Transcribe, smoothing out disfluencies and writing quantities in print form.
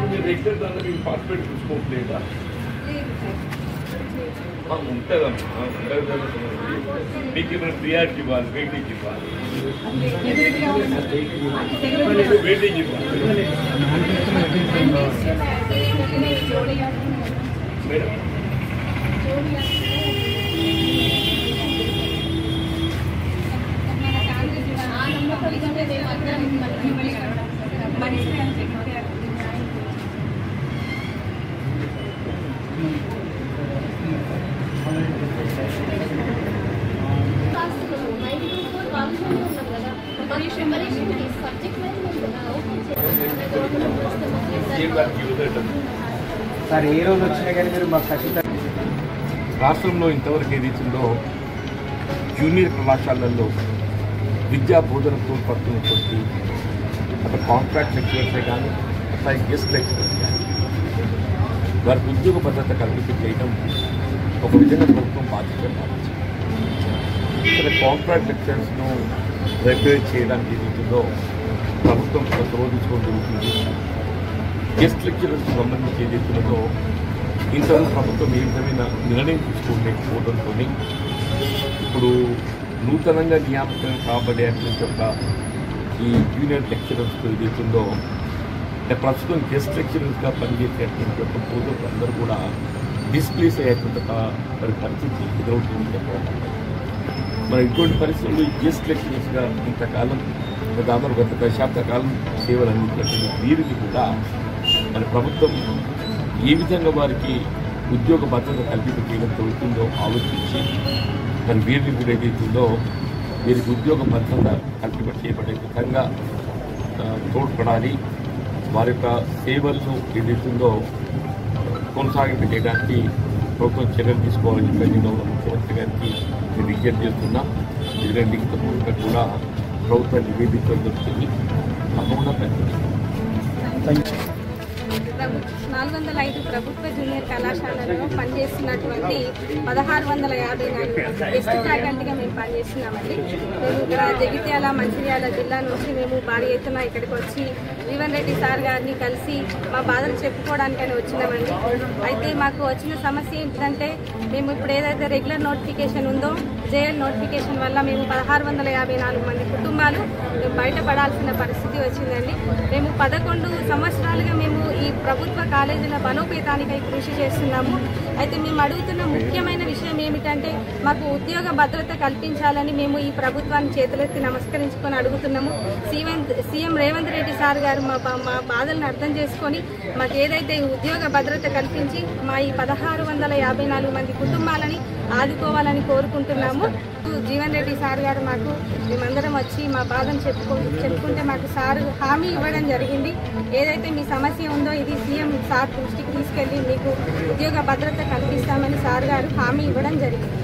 మీరు రెగ్యులర్ దాంట్లో మీకు పార్టిసిపేట్ చూసుకోవట్లేదా ఉంటుందమ్మా మీకు ఏమైనా ప్రియారిటీ ఇవ్వాలి వెయిటింగ్ ఇవ్వాలి వెయిటింగ్ ఇవ్వాలి మేడం సార్ ఏ రోజు వచ్చినా కానీ మీరు మాకు ఖచ్చితంగా రాష్ట్రంలో ఇంతవరకు ఏదైతుందో జూనియర్ కళాశాలల్లో విద్యా బోధన తోడ్పడుతున్నటువంటి అటు కాంట్రాక్ట్ లెక్చరర్సే కానీ అట్లాగే గెస్ట్ లెక్చరర్స్ కానీ వారికి ఉద్యోగ భద్రత కల్పించడం ఒక విధంగా ప్రభుత్వం బాధ్యత భావించింది. ఇక్కడ కాంట్రాక్ట్ లెక్చరర్స్ను రెగ్యులేట్ చేయడానికి ఏదైతుందో ప్రభుత్వం ప్రోత్సహించుకోవడం జరుగుతుంది. గెస్ట్ లెక్చరర్స్కి సంబంధించి ఏదైతుందో ఇంతవరకు ప్రభుత్వం ఏ విధమైన నిర్ణయం తీసుకోలేకపోవడంతో ఇప్పుడు నూతనంగా నియామకం కాబడేటువంటి ఒక ఈ జూనియర్ లెక్చరర్స్ ఏదైతుందో అంటే ప్రస్తుతం గెస్ట్ లెక్చరర్స్గా పనిచేసేటువంటి ఒక బోధకులు అందరూ కూడా డిస్ప్లేస్ అయ్యేటువంటి మరి పరిస్థితి ఎదురవుతుంది చెప్పడం. మరి ఇటువంటి పరిస్థితుల్లో ఈ గెస్ట్ లెక్చరర్స్గా ఇంతకాలం దాదాపు గత దశాబ్ద కాలం సేవలు అందించినటువంటి వీరిని కూడా మరి ప్రభుత్వం ఏ విధంగా వారికి ఉద్యోగ భద్రత కల్పించడం జరుగుతుందో ఆలోచించి మరి వీరిని కూడా ఏదైతుందో వీరికి ఉద్యోగ భద్రత కల్పించబడే విధంగా తోడ్పడాలి. వారి యొక్క సేవలను ఏదైతుందో కొనసాగింపజేయడానికి ప్రభుత్వం చర్యలు తీసుకోవాలని చెప్పి ముఖ్యమంత్రి గారికి నేను విజ్ఞప్తి చేస్తున్నాం. ఇది లిఖితపూర్వకంగా కూడా ప్రభుత్వం నివేదించడం జరుగుతుంది. తప్పకుండా ప్రయత్నిస్తాం. 405 ప్రభుత్వ జూనియర్ కళాశాలలో పనిచేస్తున్నటువంటి 1654 గెస్ట్ ఫ్యాకల్టీగా మేము పనిచేస్తున్నామండి. మేము ఇక్కడ జగిత్యాల మంచిర్యాల జిల్లా నుంచి మేము భారీ ఎత్తున ఇక్కడికి వచ్చి జీవన్ రెడ్డి సార్ గారిని కలిసి మా బాధలు చెప్పుకోవడానికని వచ్చినామండి. అయితే మాకు వచ్చిన సమస్య ఏంటంటే మేము ఇప్పుడు ఏదైతే రెగ్యులర్ నోటిఫికేషన్ ఉందో జేఎల్ నోటిఫికేషన్ వల్ల మేము 1654 మంది కుటుంబాలు బయటపడాల్సిన పరిస్థితి వచ్చిందండి. మేము 11 సంవత్సరాలుగా మేము ఈ ప్రభుత్వ కాలేజీల బలోపేతానికై కృషి చేస్తున్నాము. అయితే మేము అడుగుతున్న ముఖ్యమైన విషయం ఏమిటంటే మాకు ఉద్యోగ భద్రత కల్పించాలని మేము ఈ ప్రభుత్వాన్ని చేతులెత్తి నమస్కరించుకొని అడుగుతున్నాము. సీఎం రేవంత్ రెడ్డి సార్ గారు మా బాధలను అర్థం చేసుకొని మాకు ఏదైతే ఉద్యోగ భద్రత కల్పించి మా ఈ 1654 మంది కుటుంబాలని ఆదుకోవాలని కోరుకుంటున్నాము. జీవన్ రెడ్డి సార్ గారు మాకు మేమందరం వచ్చి మా బాధను చెప్పుకుంటే మాకు సార్ హామీ ఇవ్వడం జరిగింది. ఏదైతే మీ సమస్య ఉందో ఇది సీఎం సార్ దృష్టికి తీసుకెళ్లి మీకు ఉద్యోగ భద్రత కల్పిస్తామని సార్ గారు హామీ ఇవ్వడం జరిగింది.